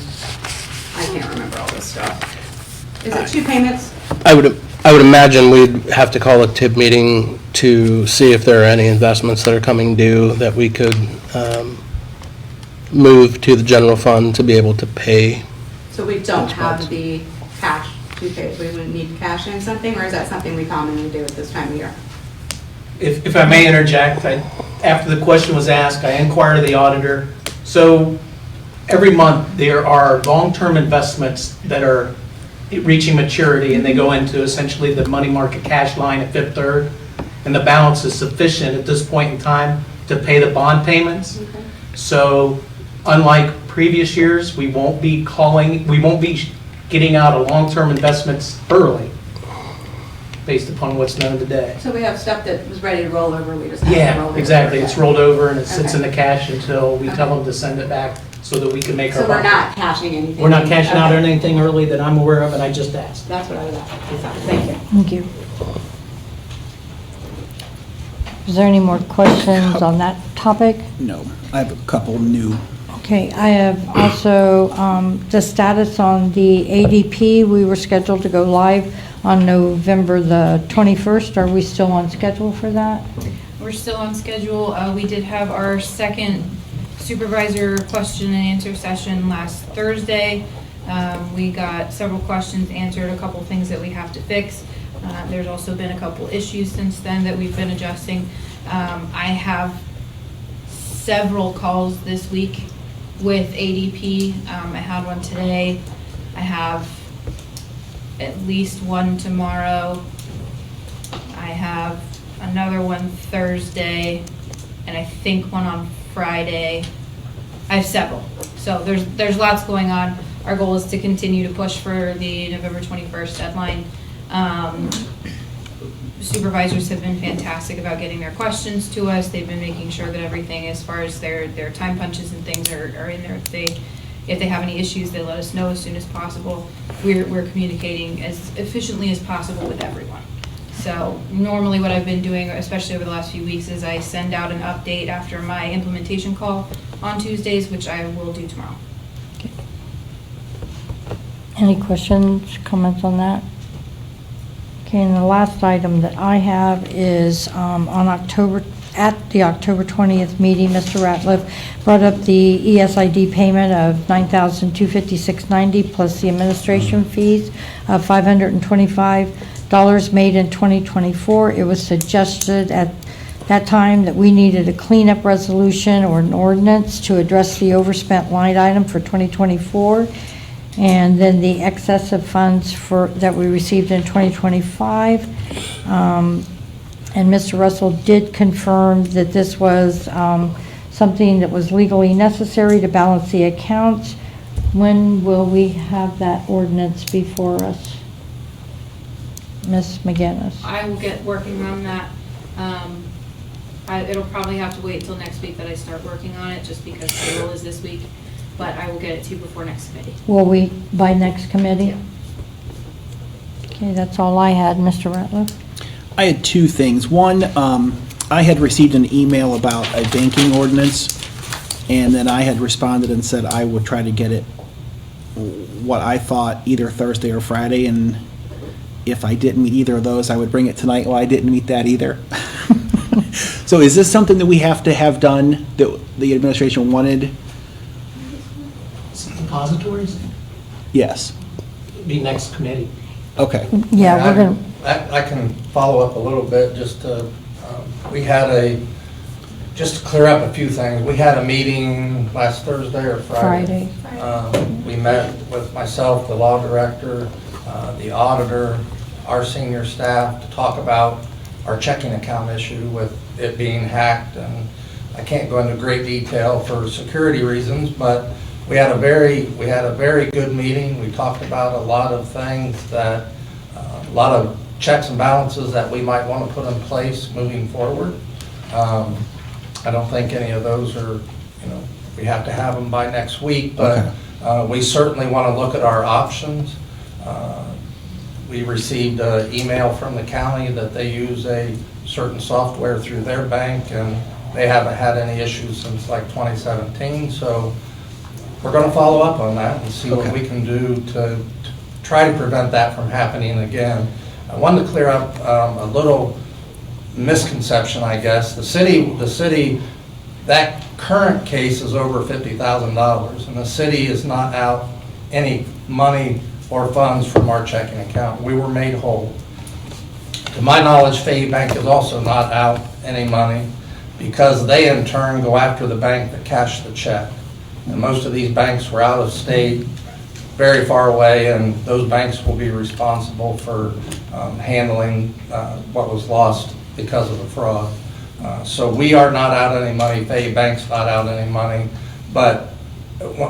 I can't remember all this stuff. Is it 2 payments? I would imagine we'd have to call a TIB meeting to see if there are any investments that are coming due that we could move to the general fund to be able to pay. So we don't Those have bonds. the cash to pay, we wouldn't need to cash in something, or is that something we commonly do at this time of year? If I may interject, after the question was asked, I inquired of the auditor. So every month, there are long-term investments that are reaching maturity, and they go into essentially the money market cash line at Fifth Third, and the balance is sufficient at this point in time to pay the bond payments. So unlike previous years, we won't be getting out of long-term investments early based upon what's known today. So we have stuff that was ready to roll over, we just have to roll it Yeah, over. exactly. It's rolled over and it sits in Okay. the cash until we tell them to send it back so that we can make our. So we're bond. not cashing anything? We're not cashing out Okay. anything early that I'm aware of, and I just asked. That's what I was asking. Thank you. Thank you. Is there any more questions on that topic? No, I have a couple new. Okay, I have also the status on the ADP. We were scheduled to go live on November the 21st. Are we still on schedule for that? We're still on schedule. We did have our second supervisor question and answer session last Thursday. We got several questions answered, a couple things that we have to fix. There's also been a couple issues since then that we've been adjusting. I have several calls this week with ADP. I had one today. I have at least one tomorrow. I have another one Thursday, and I think one on Friday. I have several. So there's lots going on. Our goal is to continue to push for the November 21st deadline. Supervisors have been fantastic about getting their questions to us. They've been making sure that everything as far as their time punches and things are in there. If they have any issues, they let us know as soon as possible. We're communicating as efficiently as possible with everyone. So normally what I've been doing, especially over the last few weeks, is I send out an update after my implementation call on Tuesdays, which I will do tomorrow. Any questions, comments on that? Okay, and the last item that I have is at the October 20th meeting, Mr. Ratliff brought up the ESID payment of $9,256.90 plus the administration fees of $525 made in 2024. It was suggested at that time that we needed a cleanup resolution or an ordinance to address the overspent line item for 2024. And then the excess of funds that we received in 2025. And Mr. Russell did confirm that this was something that was legally necessary to balance the accounts. When will we have that ordinance before us? Ms. McGinnis? I will get working on that. It'll probably have to wait until next week that I start working on it, just because payroll is this week. But I will get it to you before next committee. Will we, by next committee? Yeah. Okay, that's all I had, Mr. Ratliff. I had two things. One, I had received an email about a banking ordinance, and then I had responded and said I would try to get it, what I thought, either Thursday or Friday, and if I didn't meet either of those, I would bring it tonight. Well, I didn't meet that either. So is this something that we have to have done, that the administration wanted? Depositories? Yes. Be next committee. Okay. Yeah, we're going I can follow up a little bit, just to, just to clear up a few things. We had a meeting last Thursday or Friday. We met with myself, the law director, the auditor, our senior staff, to talk about our checking account issue with it being hacked. And I can't go into great detail for security reasons, but we had a very good meeting. We talked about a lot of things a lot of checks and balances that we might want to put in place moving forward. I don't think any of those are, we have to have them by next week, but we certainly want to look at our options. We received an email from the county that they use a certain software through their bank, and they haven't had any issues since like 2017. So we're going to follow up on that and see what we can do to try to prevent that from happening again. I wanted to clear up a little misconception, I guess. The city, that current case is over $50,000, and the city is not out any money or funds from our checking account. We were made whole. To my knowledge, Fayette Bank is also not out any money, because they in turn go after the bank that cashed the check. And most of these banks were out of state, very far away, and those banks will be responsible for handling what was lost because of the fraud. So we are not out any money, Fayette Bank's not out any money, but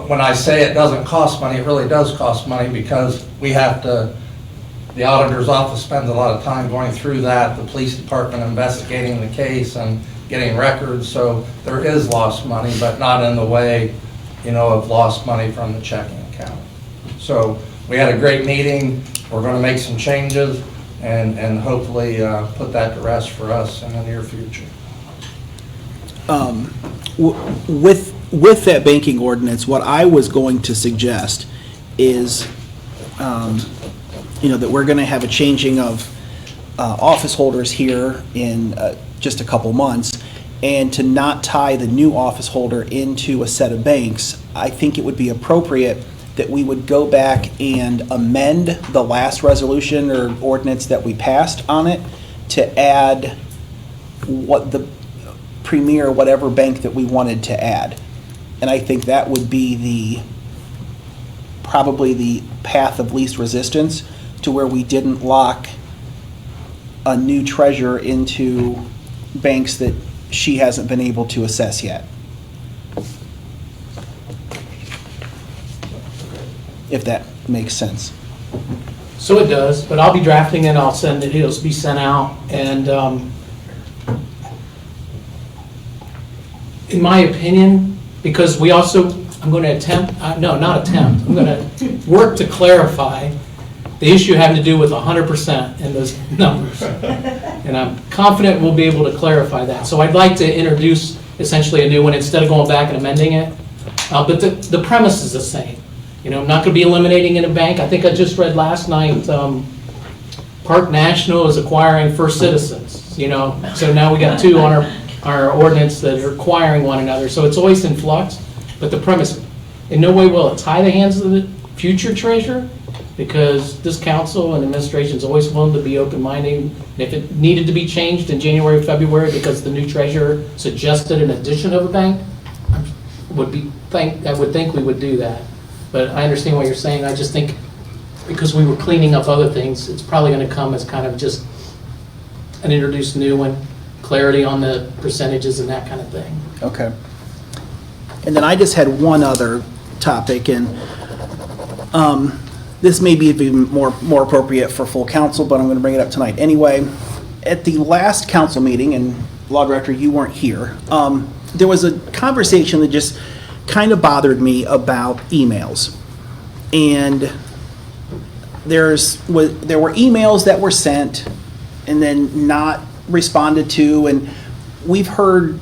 when I say it doesn't cost money, it really does cost money because we have to, the auditor's office spends a lot of time going through that, the police department investigating the case and getting records, so there is lost money, but not in the way, of lost money from the checking account. So we had a great meeting, we're gonna make some changes and hopefully put that to rest for us in the near future. With that banking ordinance, what I was going to suggest is, that we're going to have a changing of office holders here in just a couple months, and to not tie the new office holder into a set of banks, I think it would be appropriate that we would go back and amend the last resolution or ordinance that we passed on it to add what the premier, whatever bank that we wanted to add. And I think that would be probably the path of least resistance to where we didn't lock a new treasurer into banks that she hasn't been able to assess yet. If that makes sense. So it does, but I'll be drafting it, I'll send it, it'll be sent out, and in my opinion, because we also, I'm going to I'm going to work to clarify the issue having to do with 100% in those numbers. And I'm confident we'll be able to clarify that. So I'd like to introduce essentially a new one instead of going back and amending it. But the premise is the same. I'm not going to be eliminating in a bank. I think I just read last night, Park National is acquiring First Citizens, So now we got two on our ordinance that are acquiring one another. So it's always in flux. But the premise, in no way will it tie the hands of the future treasurer, because this council and administration is always willing to be open-minded. And if it needed to be changed in January, February, because the new treasurer suggested an addition of a bank, I would think we would do that. But I understand what you're saying. I just think because we were cleaning up other things, it's probably going to come as kind of just an introduced new one, clarity on the percentages and that kind of thing. Okay. And then I just had one other topic, and this may be even more appropriate for full council, but I'm going to bring it up tonight anyway. At the last council meeting, and Law Director, you weren't here, there was a conversation that just kind of bothered me about emails. And there were emails that were sent and then not responded to, and we've heard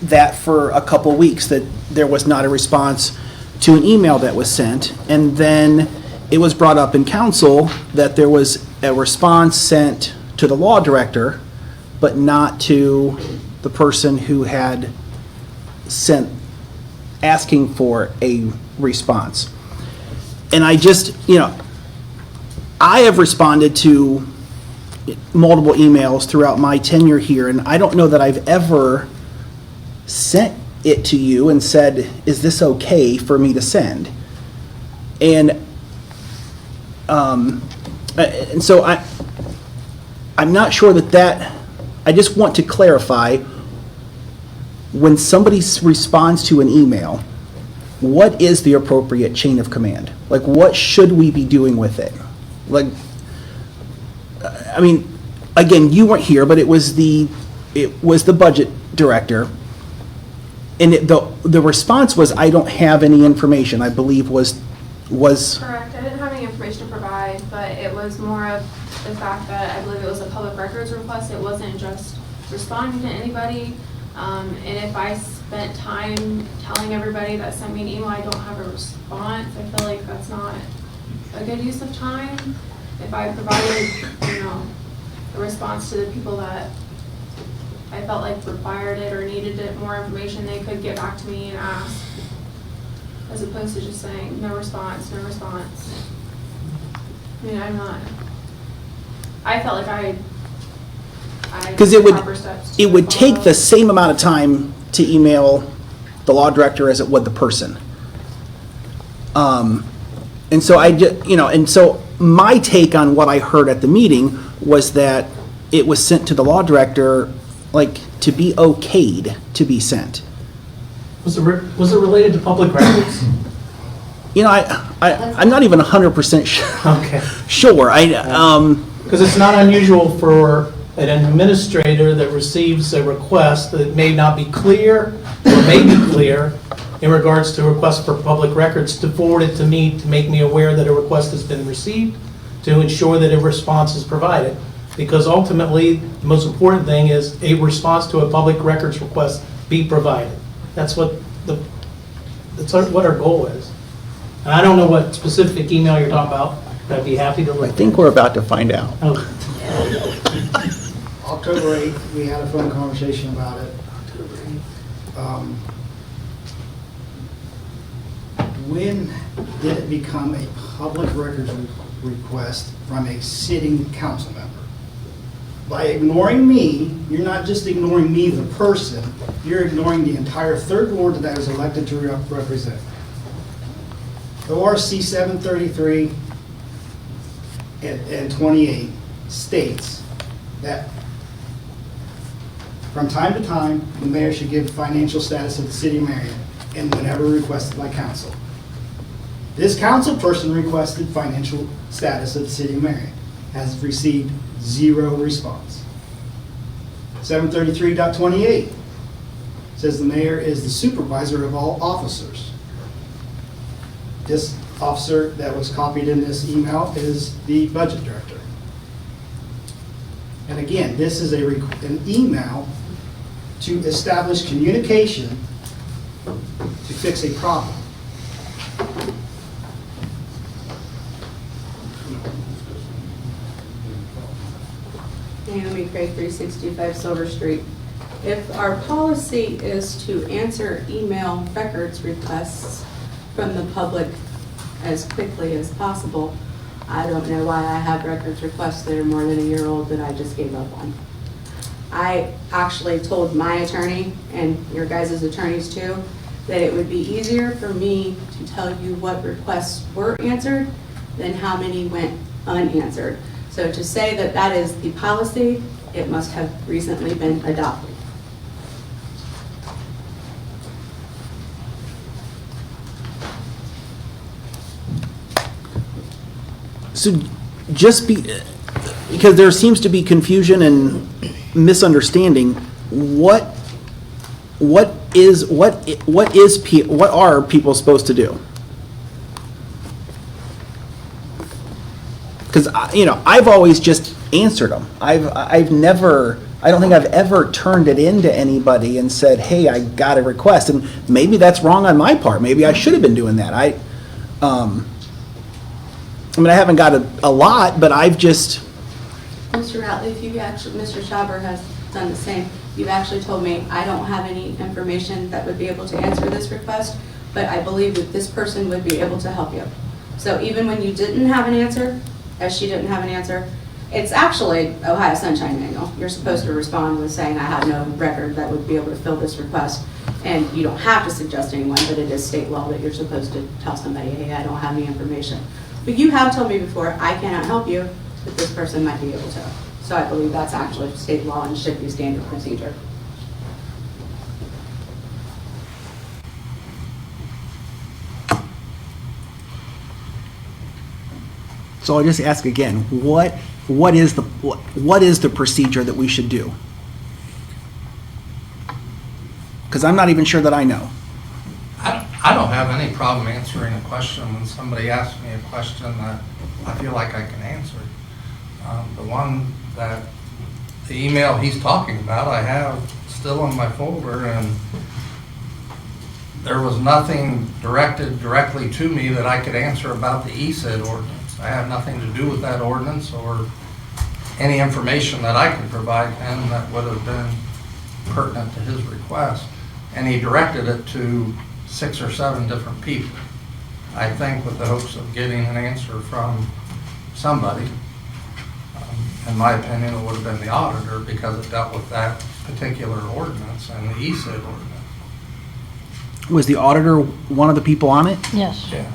that for a couple weeks, that there was not a response to an email that was sent. And then it was brought up in council that there was a response sent to the law director, but not to the person who had sent asking for a response. And I just, I have responded to multiple emails throughout my tenure here, and I don't know that I've ever sent it to you and said, is this okay for me to send? And so I'm not sure that I just want to clarify, when somebody responds to an email, what is the appropriate chain of command? Like, what should we be doing with it? Like, I mean, again, you weren't here, but it was the budget director, and the response was, I don't have any information, I believe was Correct, I didn't have any information to provide, but it was more of the fact that I believe it was a public records request. It wasn't just responding to anybody. And if I spent time telling everybody that sent me an email I don't have a response, I feel like that's not a good use of time. If I provided, a response to the people that I felt like required it or needed it, more information, they could get back to me and ask, as opposed to just saying, no response, no response. I mean, I felt like I because took proper steps it would to take follow. the same amount of time to email the law director as it would the person. And so and so my take on what I heard at the meeting was that it was sent to the law director, like, to be okayed to be sent. Was it related to public records? I'm not even 100% Okay. sure. Because it's not unusual for an administrator that receives a request that may not be clear or may be clear in regards to requests for public records to forward it to me to make me aware that a request has been received, to ensure that a response is provided. Because ultimately, the most important thing is a response to a public records request be provided. That's what our goal is. And I don't know what specific email you're talking about, but I'd be happy to look. I think we're about to find out. October 8th, we had a phone conversation about it. When did it become a public records request from a sitting council member? By ignoring me, you're not just ignoring me, the person, you're ignoring the entire third ward that I was elected to represent. ORC 733 and 28 states that from time to time, the mayor should give financial status of the city of Marion, and whenever requested by council. This council person requested financial status of the city of Marion, has received 0 response. 733.28 says the mayor is the supervisor of all officers. This officer that was copied in this email is the budget director. And again, this is an email to establish communication to fix a problem. Naomi Craig, 365 Silver Street. If our policy is to answer email records requests from the public as quickly as possible, I don't know why I have records requests that are more than a year old that I just gave up on. I actually told my attorney, and your guys' attorneys too, that it would be easier for me to tell you what requests were answered than how many went unanswered. So to say that that is the policy, it must have recently been adopted. So because there seems to be confusion and misunderstanding, what are people supposed to do? Because I've always just answered them. I don't think I've ever turned it into anybody and said, hey, I got a request. And maybe that's wrong on my part. Maybe I should have been doing that. I haven't got a lot, but I've just... Mr. Ratliff, Mr. Schauber has done the same. You've actually told me I don't have any information that would be able to answer this request, but I believe that this person would be able to help you. So even when you didn't have an answer, as she didn't have an answer, it's actually Ohio Sunshine Manual. You're supposed to respond with saying, I have no record that would be able to fill this request. And you don't have to suggest anyone, but it is state law that you're supposed to tell somebody, hey, I don't have any information. But you have told me before, I cannot help you, but this person might be able to. So I believe that's actually state law and should be standard procedure. So I'll just ask again, what is the procedure that we should do? Because I'm not even sure that I know. I don't have any problem answering a question when somebody asks me a question that I feel like I can answer. The email he's talking about, I have still in my folder, and there was nothing directed directly to me that I could answer about the ESID ordinance. I have nothing to do with that ordinance or any information that I could provide him that would have been pertinent to his request. And he directed it to 6 or 7 different people, I think with the hopes of getting an answer from somebody. In my opinion, it would have been the auditor because it dealt with that particular ordinance and the ESID ordinance. Was the auditor one of the people on it? Yes. Yeah.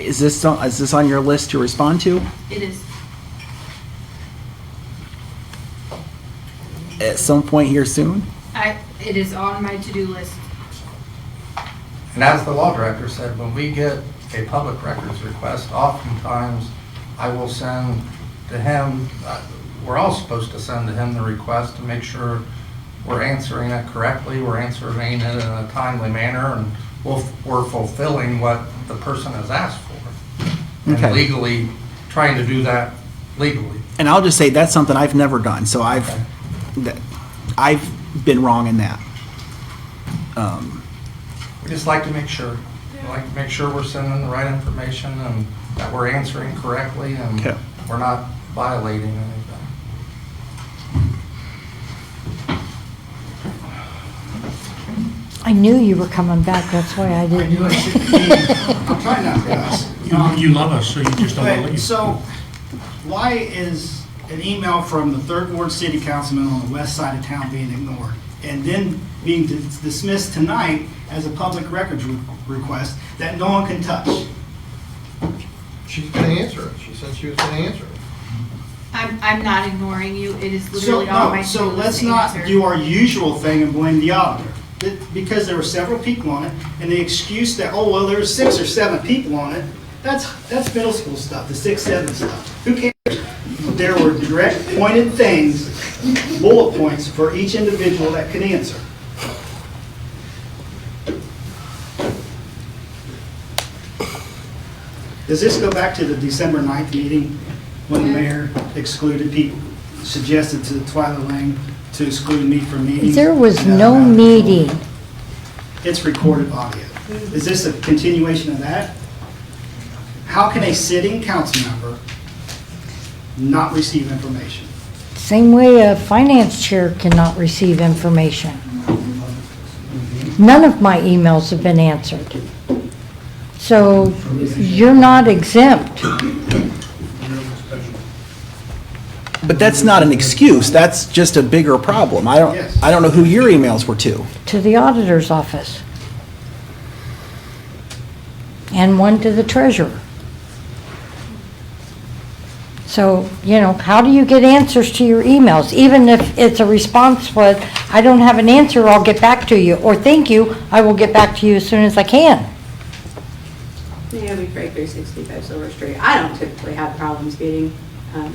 Is this on your list to respond to It is. at some point here soon? It is on my to-do list. And as the law director said, when we get a public records request, oftentimes I will send to him, we're all supposed to send to him the request to make sure we're answering it correctly, we're answering it in a timely manner, and we're fulfilling what the person has asked for. Okay. And legally, trying to do that legally. And I'll just say, that's something I've never done, so I've been wrong in that. We just like to make sure. We like to make sure we're sending the right information and that we're answering correctly and Okay. we're not violating anything. I knew you were coming back, that's why I didn't. I'm trying not to cuss. You love us, so you just don't want to Okay, leave. so why is an email from the Third Ward City Councilman on the west side of town being ignored? And then being dismissed tonight as a public records request that no one can touch? She's gonna answer it. She said she was gonna answer it. I'm not ignoring you. It is So, literally on my no, to-do so list let's to not answer. do our usual thing and blame the auditor. Because there were several people on it, and the excuse that, oh, well, there were 6 or 7 people on it, that's middle school stuff, the 6, 7 stuff. Who cares? There were direct pointed things, bullet points for each individual that could answer. Does this go back to the December 9th meeting when the mayor excluded people, suggested to Twyla Lang to exclude me from meetings? There was And no I'm out of meeting. control? It's recorded audio. Is this a continuation of that? How can a sitting council member not receive information? Same way a finance chair cannot receive information. None of my emails have been answered. So you're not exempt. But that's not an excuse, that's just a bigger problem. I don't know who your emails were to. To the auditor's office. And one to the treasurer. So, how do you get answers to your emails? Even if it's a response, but I don't have an answer, I'll get back to you. Or thank you, I will get back to you as soon as I can. Naomi Craig, 365 Silver Street. I don't typically have problems getting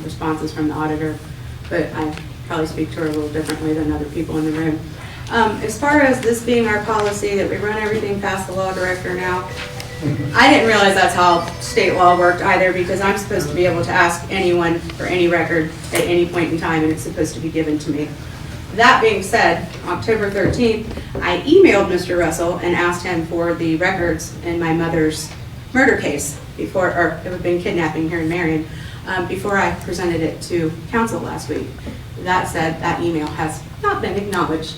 responses from the auditor, but I probably speak to her a little differently than other people in the room. As far as this being our policy, that we run everything past the law director now, I didn't realize that's how state law worked either, because I'm supposed to be able to ask anyone for any record at any point in time, and it's supposed to be given to me. That being said, October 13th, I emailed Mr. Russell and asked him for the records in my mother's murder case before, or it would have been kidnapping here in Marion, before I presented it to council last week. That said, that email has not been acknowledged.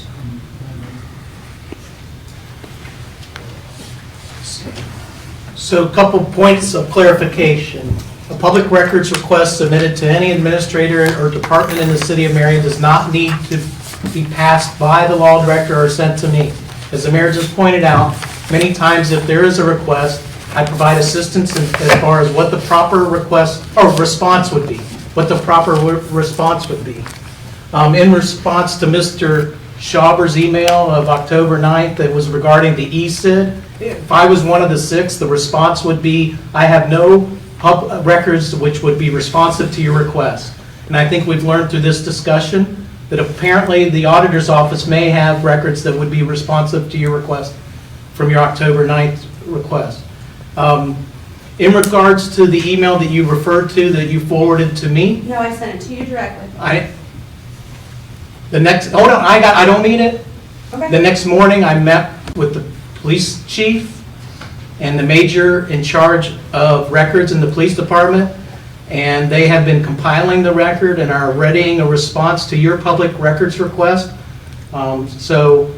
So a couple points of clarification. A public records request submitted to any administrator or department in the city of Marion does not need to be passed by the law director or sent to me. As the mayor just pointed out, many times if there is a request, I provide assistance as far as what the proper request or response would be, what the proper response would be. In response to Mr. Schauber's email of October 9th that was regarding the ESID, if I was one of the 6, the response would be, I have no records which would be responsive to your request. And I think we've learned through this discussion that apparently the auditor's office may have records that would be responsive to your request from your October 9th request. In regards to the email that you referred to, that you forwarded to me, No, I sent it to you directly. hold on, I don't need it. Okay. The next morning, I met with the police chief and the major in charge of records in the police department, and they have been compiling the record and are readying a response to your public records request. So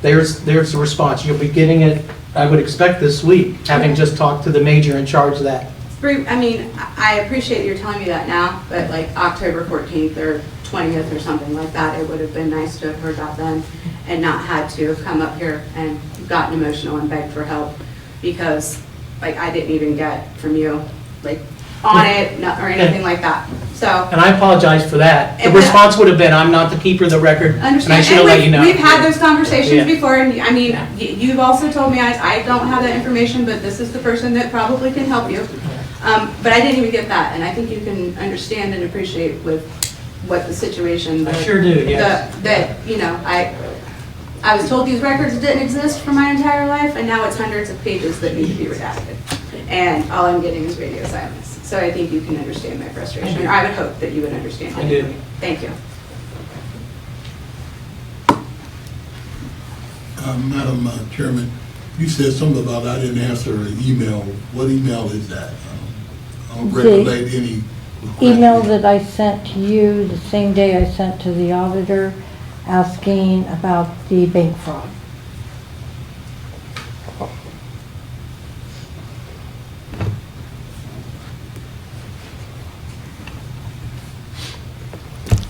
there's the response. You'll be getting it, I would expect, this week, having just talked to the major in charge of that. I mean, I appreciate that you're telling me that now, but like October 14th or 20th or something like that, it would have been nice to have heard that then and not had to have come up here and gotten emotional and begged for help, because like, I didn't even get from you, like, on it, or anything like that, so. And I apologize for that. The And response would have been, I'm not the keeper of the record, and I Understand, should have let you know. we've had those conversations Yeah. before, and I mean, you've also told me I don't have that information, but this is the person that probably can help you. But I didn't even get that, and I think you can understand and appreciate with what the situation. I sure do, yes. That, you know, I was told these records didn't exist for my entire life, and now it's hundreds of pages that need to be redacted. And all I'm getting is radio silence. So I think you can understand my frustration, or I would hope that you would understand. I do. Thank you. Madam Chairman, you said something about I didn't answer an email. What email is that? I don't regulate any. Email that I sent to you the same day I sent to the auditor asking about the bank fraud.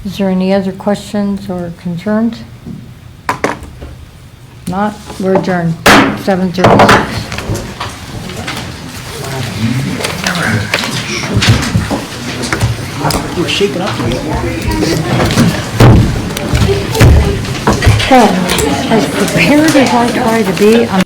Is there any other questions or concerns? Not, we're adjourned, 7:36. You're shaking up. As prepared as I try to be, I'm